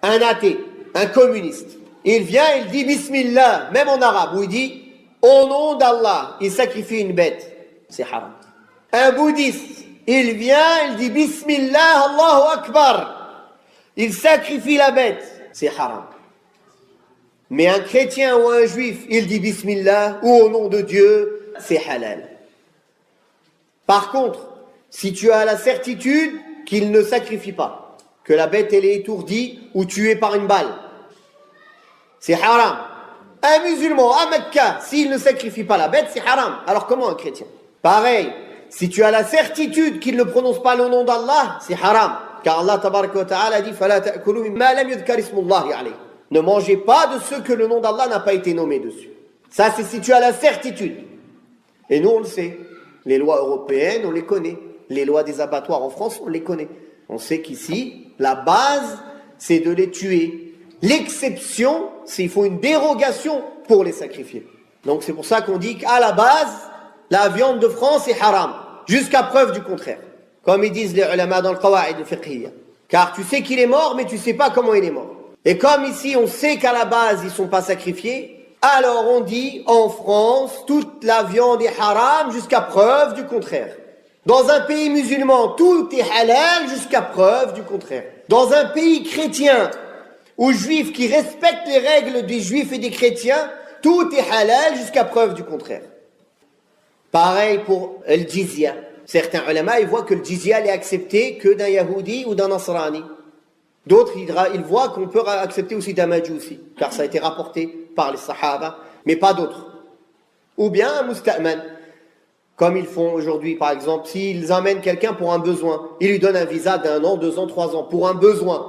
un athée, un communiste, il vient, il dit Bismillah, même en arabe, où il dit au nom d'Allah, il sacrifie une bête, c'est haram. Un bouddhiste, il vient, il dit Bismillah, Allahu Akbar, il sacrifie la bête, c'est haram. Mais un chrétien ou un juif, il dit Bismillah, ou au nom de Dieu, c'est halal. Par contre, si tu as la certitude qu'il ne sacrifie pas, que la bête elle est étourdie ou tuée par une balle, c'est haram. Un musulman à Mecca, s'il ne sacrifie pas la bête, c'est haram. Alors comment un chrétien? Pareil, si tu as la certitude qu'il ne prononce pas le nom d'Allah, c'est haram. Car Allah tabaraka wa ta'ala dit فَلَا تَأْكُلُوا مِمَّا لَمْ يُذْكَرِ اسْمُ اللَّهِ عَلَيْهِ. Ne mangez pas de ceux que le nom d'Allah n'a pas été nommé dessus. Ça, c'est si tu as la certitude. Et nous, on le sait. Les lois européennes, on les connaît. Les lois des abattoirs en France, on les connaît. On sait qu'ici, la base, c'est de les tuer. L'exception, c'est qu'il faut une dérogation pour les sacrifier. Donc c'est pour ça qu'on dit qu'à la base, la viande de France est haram, jusqu'à preuve du contraire. Comme ils disent les ulama dans le qawa'id al-fiqhiyya. Car tu sais qu'il est mort, mais tu ne sais pas comment il est mort. Et comme ici, on sait qu'à la base, ils ne sont pas sacrifiés, alors on dit, en France, toute la viande est haram jusqu'à preuve du contraire. Dans un pays musulman, tout est halal jusqu'à preuve du contraire. Dans un pays chrétien, ou juif qui respecte les règles des juifs et des chrétiens, tout est halal jusqu'à preuve du contraire. Pareil pour le jizya. Certains ulama, ils voient que le jizya n'est accepté que d'un yahoudi ou d'un nasrani. D'autres, ils voient qu'on peut accepter aussi d'un majousi, car ça a été rapporté par les sahaba, mais pas d'autres. Ou bien un musta'man, comme ils font aujourd'hui, par exemple, s'ils amènent quelqu'un pour un besoin, ils lui donnent un visa d'1 an, 2 ans, 3 ans, pour un besoin.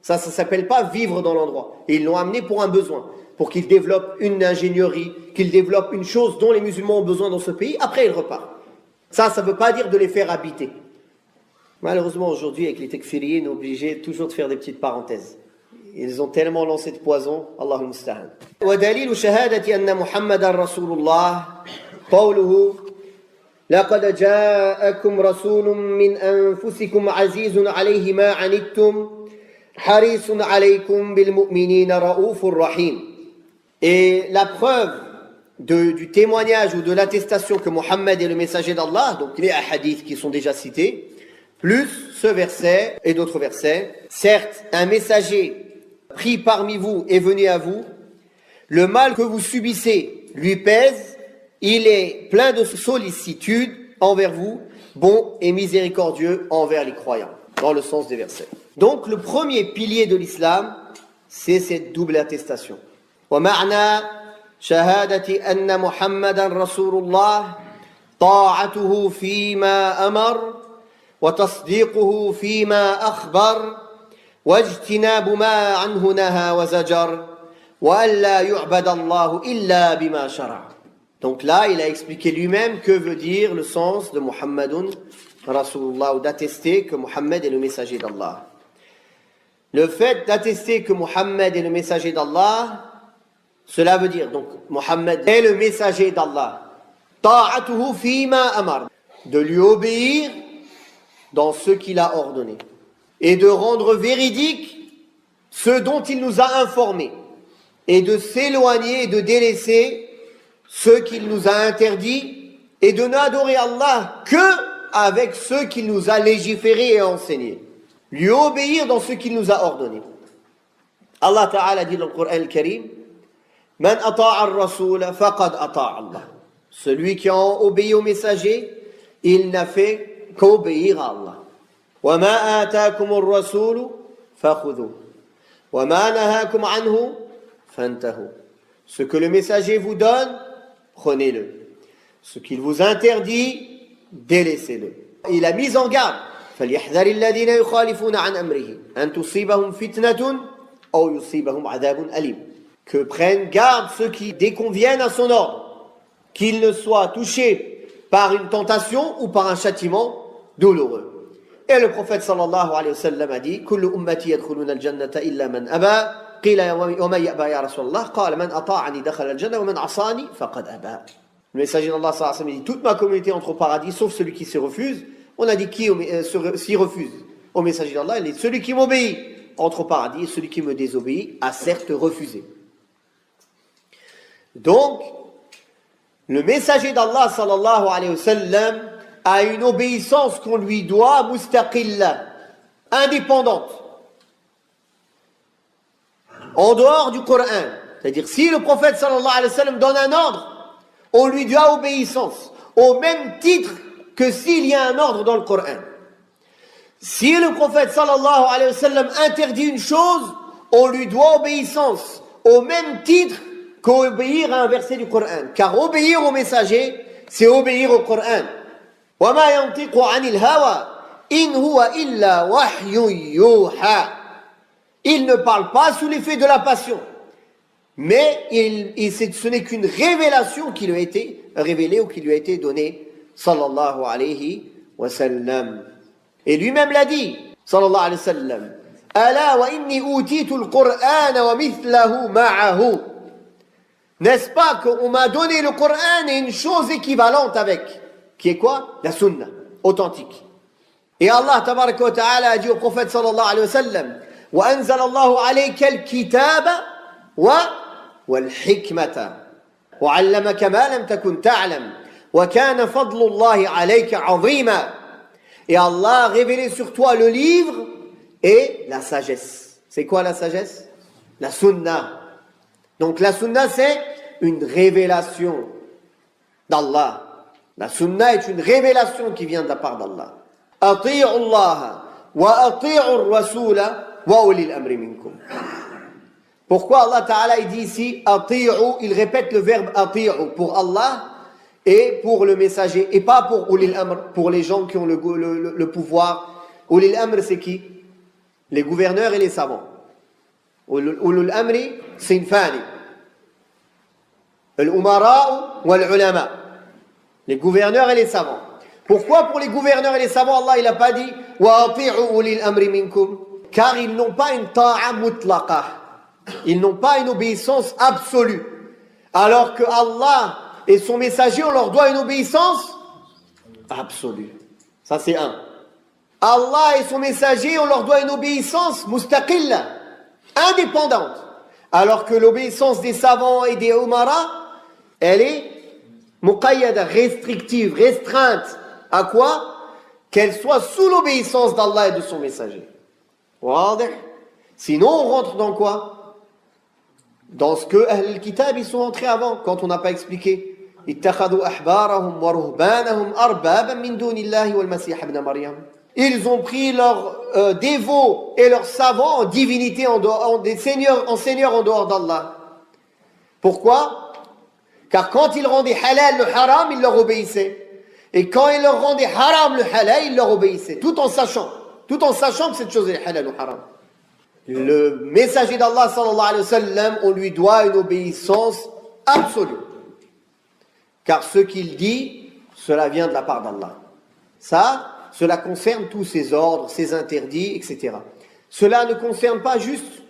Ça s'appelle pas vivre dans l'endroit. Et ils l'ont amené pour un besoin, pour qu'il développe une ingénierie, qu'il développe une chose dont les musulmans ont besoin dans ce pays, après il repart. Ça ne veut pas dire de les faire habiter. Malheureusement, aujourd'hui, avec les tekfiriyin, on est obligé toujours de faire des petites parenthèses. Ils ont tellement lancé de poison, Allahul Musta'an. ودليل شهادة أن محمدا رسول الله قوله لقد جاءكم رسول من أنفسكم عزيز عليه ما عنتم حريص عليكم بالمؤمنين رؤوف رحيم. Et la preuve du témoignage ou de l'attestation que Mohammed est le messager d'Allah, donc les hadiths qui sont déjà cités, plus ce verset et d'autres versets. Certes, un messager pris parmi vous est venu à vous. Le mal que vous subissez lui pèse. Il est plein de sollicitude envers vous, bon et miséricordieux envers les croyants, dans le sens des versets. Donc, le premier pilier de l'islam, c'est cette double attestation. ومعنى شهادة أن محمدا رسول الله طاعته فيما أمر وتصديقه فيما أخبر واجتناب ما عنه نهى وزجر وألا يعبد الله إلا بما شرع. Donc là, il a expliqué lui-même que veut dire le sens de Muhammadun Rasulullah, ou d'attester que Muhammad est le messager d'Allah. Le fait d'attester que Muhammad est le messager d'Allah, cela veut dire, donc, Muhammad est le messager d'Allah. Ta'atuhu fima amar. De lui obéir dans ce qu'il a ordonné. Et de rendre véridique ce dont il nous a informés. Et de s'éloigner et de délaisser ce qu'il nous a interdit. Et de n'adorer Allah que avec ce qu'il nous a légiféré et enseigné. Lui obéir dans ce qu'il nous a ordonné. Allah Ta'ala dit dans le Coran al-Karim, Man ata'a ar-rasoul faqad ata'a Allah. Celui qui a obéi au messager, il n'a fait qu'obéir à Allah. Wa ma ataakum ar-rasoul fakhudhuhu. Wa ma nahakum anhu fantahu. Ce que le messager vous donne, prenez-le. Ce qu'il vous interdit, délaissez-le. Il a mis en garde. فليحذر الذين يخالفون عن أمره أن تصيبهم فتنة أو يصيبهم عذاب أليم. Que prennent garde ceux qui déconviennent à son ordre, qu'ils ne soient touchés par une tentation ou par un châtiment douloureux. Et le prophète sallallahu alayhi wa sallam a dit كل أمتي يدخلون الجنة إلا من أبى قيل ومن يأبى يا رسول الله قال من أطاعني دخل الجنة ومن عصاني فقد أبى. Le messager d'Allah sallallahu alayhi wa sallam dit toute ma communauté entre au paradis sauf celui qui se refuse. On a dit qui s'y refuse au messager d'Allah, il est celui qui m'obéit entre au paradis et celui qui me désobéit a certes refusé. Donc, le messager d'Allah sallallahu alayhi wa sallam a une obéissance qu'on lui doit mustaqilla, indépendante, en dehors du Coran. C'est-à-dire, si le prophète sallallahu alayhi wa sallam donne un ordre, on lui doit obéissance, au même titre que s'il y a un ordre dans le Coran. Si le prophète sallallahu alayhi wa sallam interdit une chose, on lui doit obéissance, au même titre qu'obéir à un verset du Coran. Car obéir au messager, c'est obéir au Coran. وَمَا يَنْطِقُ عَنِ الْهَوَى إِنْ هُوَ إِلَّا وَحْيٌ يُوحَى. Il ne parle pas sous l'effet de la passion, mais ce n'est qu'une révélation qui lui a été révélée ou qui lui a été donnée, sallallahu alayhi wa sallam. Et lui-même l'a dit, sallallahu alayhi wa sallam, أَلَا وَإِنِّي أُوتِيتُ الْقُرْآنَ وَمِثْلَهُ مَعَهُ. N'est-ce pas qu'on m'a donné le Coran et une chose équivalente avec, qui est quoi? La sunna, authentique. Et Allah tabaraka wa ta'ala a dit au prophète sallallahu alayhi wa sallam, وَأَنزَلَ اللَّهُ عَلَيْكَ الْكِتَابَ وَالْحِكْمَةَ وَعَلَّمَكَ مَا لَمْ تَكُنْ تَعْلَمْ وَكَانَ فَضْلُ اللَّهِ عَلَيْكَ عَظِيمًا. Et Allah a révélé sur toi le livre et la sagesse. C'est quoi la sagesse? La sunna. Donc la sunna, c'est une révélation d'Allah. La sunna est une révélation qui vient de la part d'Allah. Ati'u Allah wa ati'u ar-rasula wa ulil amri minkum. Pourquoi Allah Ta'ala il dit ici ati'u, il répète le verbe ati'u pour Allah et pour le messager, et pas pour ulil amr, pour les gens qui ont le pouvoir. Ulil amr, c'est qui? Les gouverneurs et les savants. Ulul amri sinfani. Al-umara wal ulama. Les gouverneurs et les savants. Pourquoi pour les gouverneurs et les savants, Allah il n'a pas dit wa ati'u ulil amri minkum? Car ils n'ont pas une ta'a mutlaqa. Ils n'ont pas une obéissance absolue. Alors que Allah et son messager, on leur doit une obéissance absolue. Ça c'est un. Allah et son messager, on leur doit une obéissance mustaqilla, indépendante. Alors que l'obéissance des savants et des umara, elle est muqayyada, restrictive, restreinte. À quoi? Qu'elle soit sous l'obéissance d'Allah et de son messager. Sinon, on rentre dans quoi? Dans ce que Ahl al-Kitab ils sont entrés avant, quand on n'a pas expliqué. Ittakhadhu ahbarahum wa ruhbanahum arbaban min dunillahi wal masih ibn Maryam. Ils ont pris leurs dévots et leurs savants en divinité, en seigneurs en dehors d'Allah. Pourquoi? Car quand ils rendaient halal le haram, ils leur obéissaient. Et quand ils leur rendaient haram le halal, ils leur obéissaient. Tout en sachant que cette chose est halal ou haram. Le messager d'Allah sallallahu alayhi wa sallam, on lui doit une obéissance absolue. Car ce qu'il dit, cela vient de la part d'Allah. Cela concerne tous ses ordres, ses interdits, etc. Cela ne concerne pas juste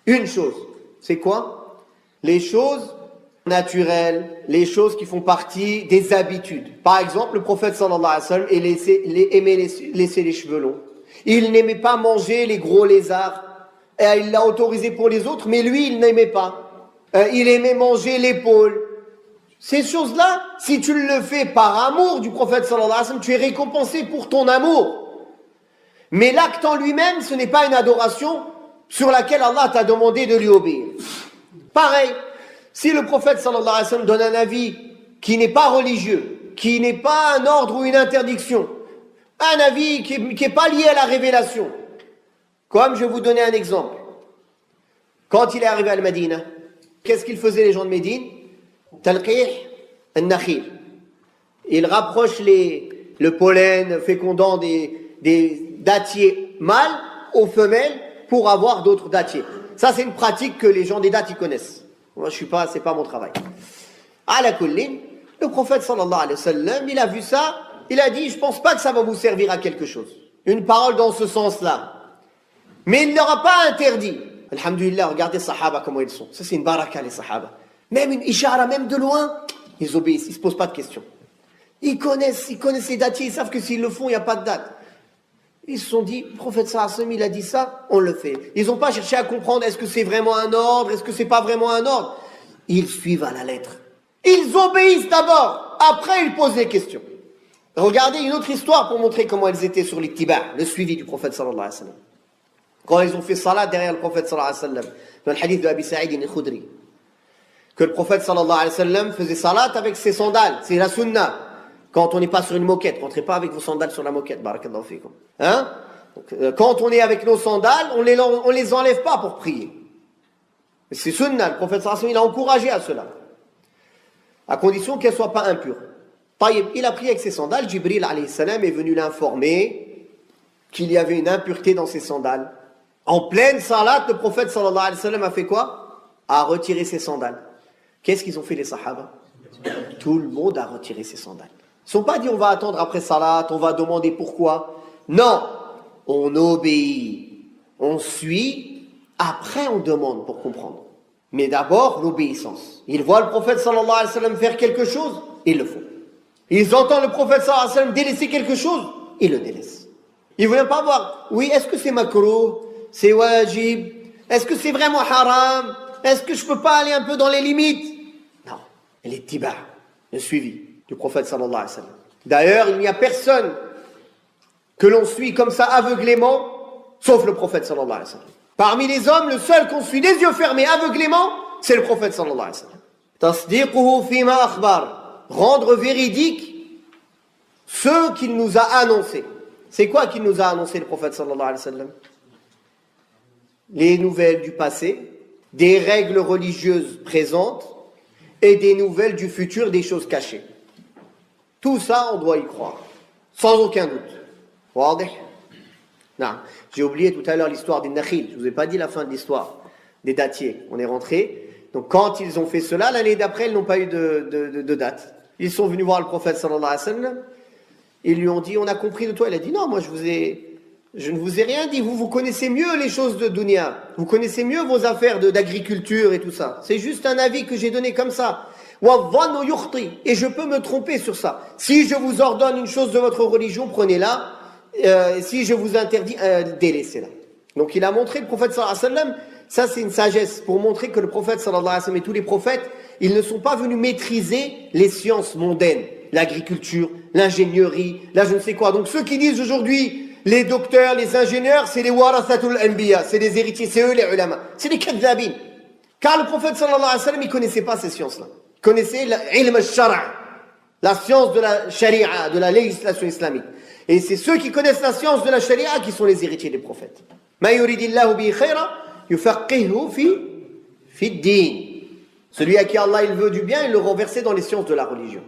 une chose. C'est quoi? Les choses naturelles, les choses qui font partie des habitudes. Par exemple, le prophète sallallahu alayhi wa sallam aimait laisser les cheveux longs. Il n'aimait pas manger les gros lézards. Et il l'a autorisé pour les autres, mais lui, il n'aimait pas. Il aimait manger l'épaule. Ces choses-là, si tu le fais par amour du prophète sallallahu alayhi wa sallam, tu es récompensé pour ton amour. Mais l'acte en lui-même, ce n'est pas une adoration sur laquelle Allah t'a demandé de lui obéir. Pareil, si le prophète sallallahu alayhi wa sallam donne un avis qui n'est pas religieux, qui n'est pas un ordre ou une interdiction, un avis qui n'est pas lié à la révélation, comme je vais vous donner un exemple. Quand il est arrivé à Al-Madina, qu'est-ce qu'ils faisaient les gens de Médine? Talqih al-nakhil. Ils rapprochent le pollen fécondant des dattiers mâles aux femelles pour avoir d'autres dattiers. Ça, c'est une pratique que les gens des dates ils connaissent. Moi, c'est pas mon travail. Ala kullin, le prophète sallallahu alayhi wa sallam, il a vu ça, il a dit, je pense pas que ça va vous servir à quelque chose. Une parole dans ce sens-là. Mais il ne leur a pas interdit. Alhamdulillah, regardez les sahaba comment ils sont. Ça, c'est une baraka, les sahaba. Même une ishara, même de loin, ils obéissent, ils ne se posent pas de questions. Ils connaissent les dattiers, ils savent que s'ils le font, il n'y a pas de date. Ils se sont dit, le prophète sallallahu alayhi wa sallam, il a dit ça, on le fait. Ils n'ont pas cherché à comprendre, est-ce que c'est vraiment un ordre, est-ce que c'est pas vraiment un ordre. Ils suivent à la lettre. Ils obéissent d'abord, après ils posent des questions. Regardez une autre histoire pour montrer comment ils étaient sur l'ittiba', le suivi du prophète sallallahu alayhi wa sallam. Quand ils ont fait salat derrière le prophète sallallahu alayhi wa sallam, dans le hadith de Abi Sa'id al-Khudri, que le prophète sallallahu alayhi wa sallam faisait salat avec ses sandales, c'est la sunna. Quand on n'est pas sur une moquette, rentrez pas avec vos sandales sur la moquette, barakallahu fikum. Hein? Donc, quand on est avec nos sandales, on les enlève pas pour prier. C'est sunna, le prophète sallallahu alayhi wa sallam, il a encouragé à cela. À condition qu'elles ne soient pas impures. Taïb, il a prié avec ses sandales, Jibril alayhi salam est venu l'informer qu'il y avait une impureté dans ses sandales. En pleine salat, le prophète sallallahu alayhi wa sallam a fait quoi? A retiré ses sandales. Qu'est-ce qu'ils ont fait les sahaba? Tout le monde a retiré ses sandales. Ils ne sont pas dit on va attendre après salat, on va demander pourquoi. Non, on obéit, on suit, après on demande pour comprendre. Mais d'abord l'obéissance. Ils voient le prophète sallallahu alayhi wa sallam faire quelque chose, ils le font. Ils entendent le prophète sallallahu alayhi wa sallam délaisser quelque chose, ils le délaissent. Ils ne veulent pas voir, oui, est-ce que c'est makruh, c'est wajib, est-ce que c'est vraiment haram, est-ce que je ne peux pas aller un peu dans les limites? Non, l'ittiba', le suivi du prophète sallallahu alayhi wa sallam. D'ailleurs, il n'y a personne que l'on suit comme ça aveuglément, sauf le prophète sallallahu alayhi wa sallam. Parmi les hommes, le seul qu'on suit les yeux fermés aveuglément, c'est le prophète sallallahu alayhi wa sallam. Tasdiquhu fima akhbar. Rendre véridique ce qu'il nous a annoncé. C'est quoi qu'il nous a annoncé le prophète sallallahu alayhi wa sallam? Les nouvelles du passé, des règles religieuses présentes et des nouvelles du futur, des choses cachées. Tout ça, on doit y croire, sans aucun doute. Wadih? Non. J'ai oublié tout à l'heure l'histoire des Nakhil. Je ne vous ai pas dit la fin de l'histoire des dattiers. On est rentré. Donc quand ils ont fait cela, l'année d'après, ils n'ont pas eu de date. Ils sont venus voir le prophète sallallahu alayhi wa sallam. Ils lui ont dit, on a compris de toi. Il a dit, non, moi je ne vous ai rien dit. Vous connaissez mieux les choses de dunya. Vous connaissez mieux vos affaires d'agriculture et tout ça. C'est juste un avis que j'ai donné comme ça. Et je peux me tromper sur ça. Si je vous ordonne une chose de votre religion, prenez-la. Si je vous interdis, délaissez-la. Donc il a montré, le prophète sallallahu alayhi wa sallam, ça c'est une sagesse pour montrer que le prophète sallallahu alayhi wa sallam et tous les prophètes, ils ne sont pas venus maîtriser les sciences mondaines, l'agriculture, l'ingénierie, là je ne sais quoi. Donc ceux qui disent aujourd'hui, les docteurs, les ingénieurs, c'est les warathatul anbiya, c'est les héritiers, c'est eux les ulama, c'est les kadhabin. Car le prophète sallallahu alayhi wa sallam, il ne connaissait pas ces sciences-là. Il connaissait l'ilm al-shara', la science de la sharia, de la législation islamique. Et c'est ceux qui connaissent la science de la sharia qui sont les héritiers des prophètes. Ma yuridillahu bihi khayra yufaqihu fi ad-din. Celui à qui Allah il veut du bien, il le renverse dans les sciences de la religion.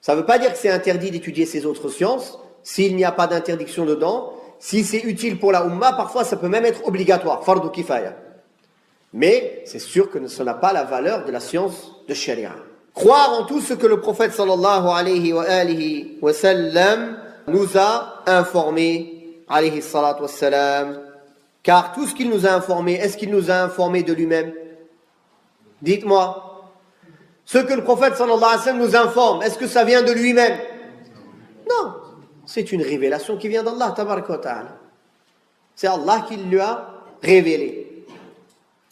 Ça ne veut pas dire que c'est interdit d'étudier ces autres sciences, s'il n'y a pas d'interdiction dedans. Si c'est utile pour la Ummah, parfois ça peut même être obligatoire, fardu kifaya. Mais c'est sûr que ça n'a pas la valeur de la science de sharia. Croire en tout ce que le prophète sallallahu alayhi wa sallam nous a informé, alayhi salatu wassalam. Car tout ce qu'il nous a informé, est-ce qu'il nous a informé de lui-même? Dites-moi. Ce que le prophète sallallahu alayhi wa sallam nous informe, est-ce que ça vient de lui-même? Non. C'est une révélation qui vient d'Allah, tabaraka wa ta'ala. C'est Allah qui lui a révélé.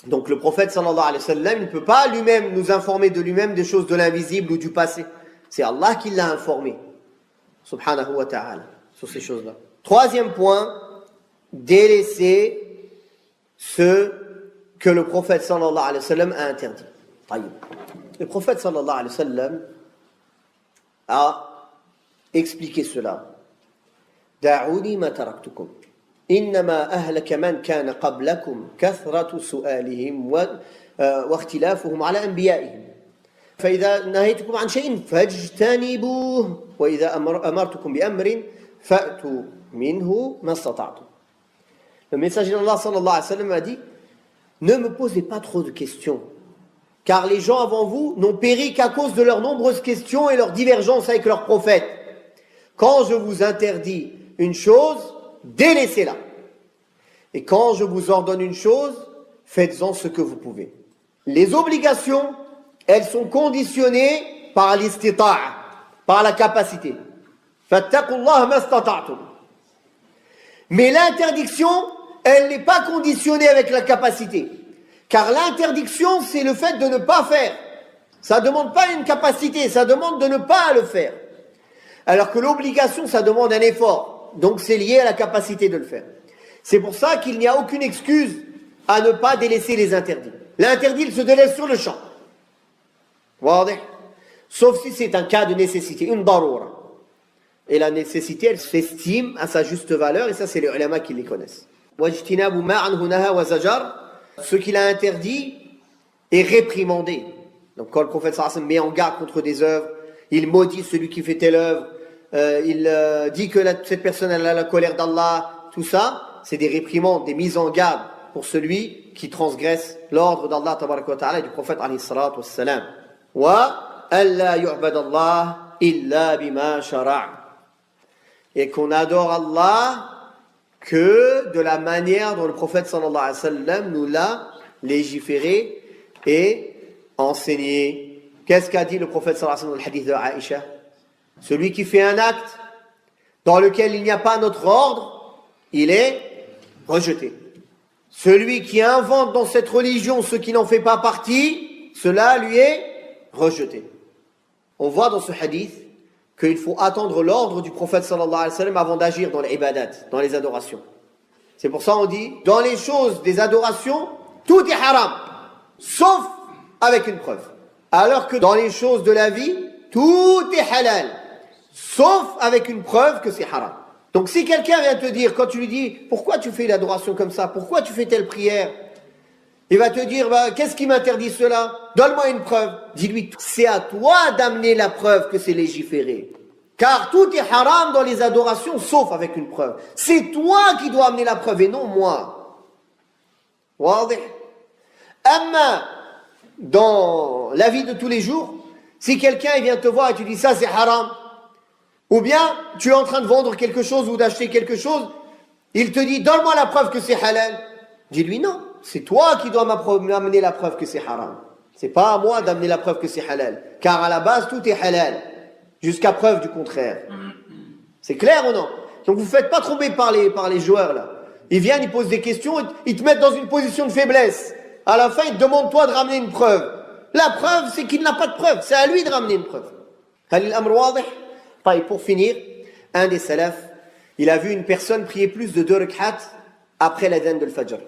Donc le prophète sallallahu alayhi wa sallam, il ne peut pas lui-même nous informer de lui-même des choses de l'invisible ou du passé. C'est Allah qui l'a informé. Subhanahu wa ta'ala. Sur ces choses-là. Troisième point, délaisser ce que le prophète sallallahu alayhi wa sallam a interdit. Le prophète sallallahu alayhi wa sallam a expliqué cela. Da'ouni ma taraktukum. إنما أهلك من كان قبلكم كثرة سؤالهم واختلافهم على أنبيائهم فإذا نهيتكم عن شيء فاجتنبوه وإذا أمرتكم بأمر فأتوا منه ما استطعتم. Le messager d'Allah sallallahu alayhi wa sallam a dit, ne me posez pas trop de questions, car les gens avant vous n'ont péri qu'à cause de leurs nombreuses questions et leurs divergences avec leurs prophètes. Quand je vous interdis une chose, délaissez-la. Et quand je vous ordonne une chose, faites-en ce que vous pouvez. Les obligations, elles sont conditionnées par l'istita'a, par la capacité. Fattaqullaha mastata'tum. Mais l'interdiction, elle n'est pas conditionnée avec la capacité. Car l'interdiction, c'est le fait de ne pas faire. Ça ne demande pas une capacité, ça demande de ne pas le faire. Alors que l'obligation, ça demande un effort. Donc c'est lié à la capacité de le faire. C'est pour ça qu'il n'y a aucune excuse à ne pas délaisser les interdits. L'interdit, il se délaisse sur le champ. Sauf si c'est un cas de nécessité, une daroura. Et la nécessité, elle s'estime à sa juste valeur, et ça c'est les ulama qui les connaissent. Ce qu'il a interdit est réprimandé. Donc quand le prophète sallallahu alayhi wa sallam met en garde contre des œuvres, il maudit celui qui fait telle œuvre, il dit que cette personne elle a la colère d'Allah, tout ça, c'est des réprimandes, des mises en garde pour celui qui transgresse l'ordre d'Allah tabaraka wa ta'ala et du prophète alayhi salatu wassalam. Wa alla yu'bad Allah illa bima shara'. Et qu'on adore Allah que de la manière dont le prophète sallallahu alayhi wa sallam nous l'a légiféré et enseigné. Qu'est-ce qu'a dit le prophète sallallahu alayhi wa sallam dans le hadith de Aïcha? Celui qui fait un acte dans lequel il n'y a pas notre ordre, il est rejeté. Celui qui invente dans cette religion ce qui n'en fait pas partie, cela lui est rejeté. On voit dans ce hadith qu'il faut attendre l'ordre du prophète sallallahu alayhi wa sallam avant d'agir dans les ibadat, dans les adorations. C'est pour ça qu'on dit, dans les choses des adorations, tout est haram, sauf avec une preuve. Alors que dans les choses de la vie, tout est halal, sauf avec une preuve que c'est haram. Donc si quelqu'un vient te dire, quand tu lui dis, pourquoi tu fais l'adoration comme ça, pourquoi tu fais telle prière, il va te dire, qu'est-ce qui m'interdit cela? Donne-moi une preuve. Dis-lui, c'est à toi d'amener la preuve que c'est légiféré. Car tout est haram dans les adorations, sauf avec une preuve. C'est toi qui dois amener la preuve et non moi. Wadih. Amma, dans la vie de tous les jours, si quelqu'un vient te voir et tu dis ça c'est haram, ou bien tu es en train de vendre quelque chose ou d'acheter quelque chose, il te dit donne-moi la preuve que c'est halal. Dis-lui non, c'est toi qui dois m'amener la preuve que c'est haram. C'est pas à moi d'amener la preuve que c'est halal. Car à la base tout est halal, jusqu'à preuve du contraire. C'est clair ou non? Donc vous ne faites pas tromper par les joueurs là. Ils viennent, ils posent des questions, ils te mettent dans une position de faiblesse. À la fin, ils te demandent toi de ramener une preuve. La preuve, c'est qu'il n'a pas de preuve. C'est à lui de ramener une preuve. Pour finir, un des salafs, il a vu une personne prier plus de 2 rak'at après l'adhan de l'Fajr.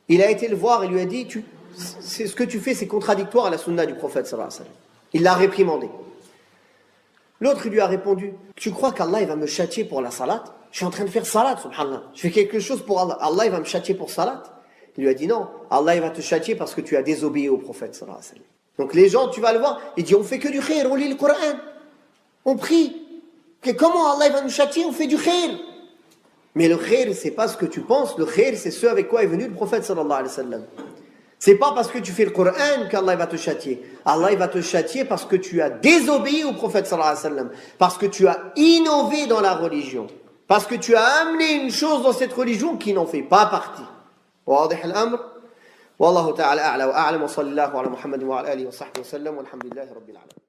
Il a été le voir et lui a dit, ce que tu fais, c'est contradictoire à la sunna du prophète sallallahu alayhi wa sallam. Il l'a réprimandé. L'autre lui a répondu, tu crois qu'Allah il va me châtier pour la salat? Je suis en train de faire salat, subhanallah. Je fais quelque chose pour Allah. Allah il va me châtier pour salat? Il lui a dit non, Allah il va te châtier parce que tu as désobéi au prophète sallallahu alayhi wa sallam. Donc les gens, tu vas le voir, il dit on fait que du khair, on lit le Coran, on prie. Comment Allah il va nous châtier? On fait du khair. Mais le khair, c'est pas ce que tu penses, le khair c'est ce avec quoi est venu le prophète sallallahu alayhi wa sallam. C'est pas parce que tu fais le Coran qu'Allah va te châtier. Allah va te châtier parce que tu as désobéi au prophète sallallahu alayhi wa sallam, parce que tu as innové dans la religion, parce que tu as amené une chose dans cette religion qui n'en fait pas partie. واضح الأمر والله تعالى أعلى وأعلم وصلى الله على محمد وعلى آله وصحبه وسلم والحمد لله رب العالمين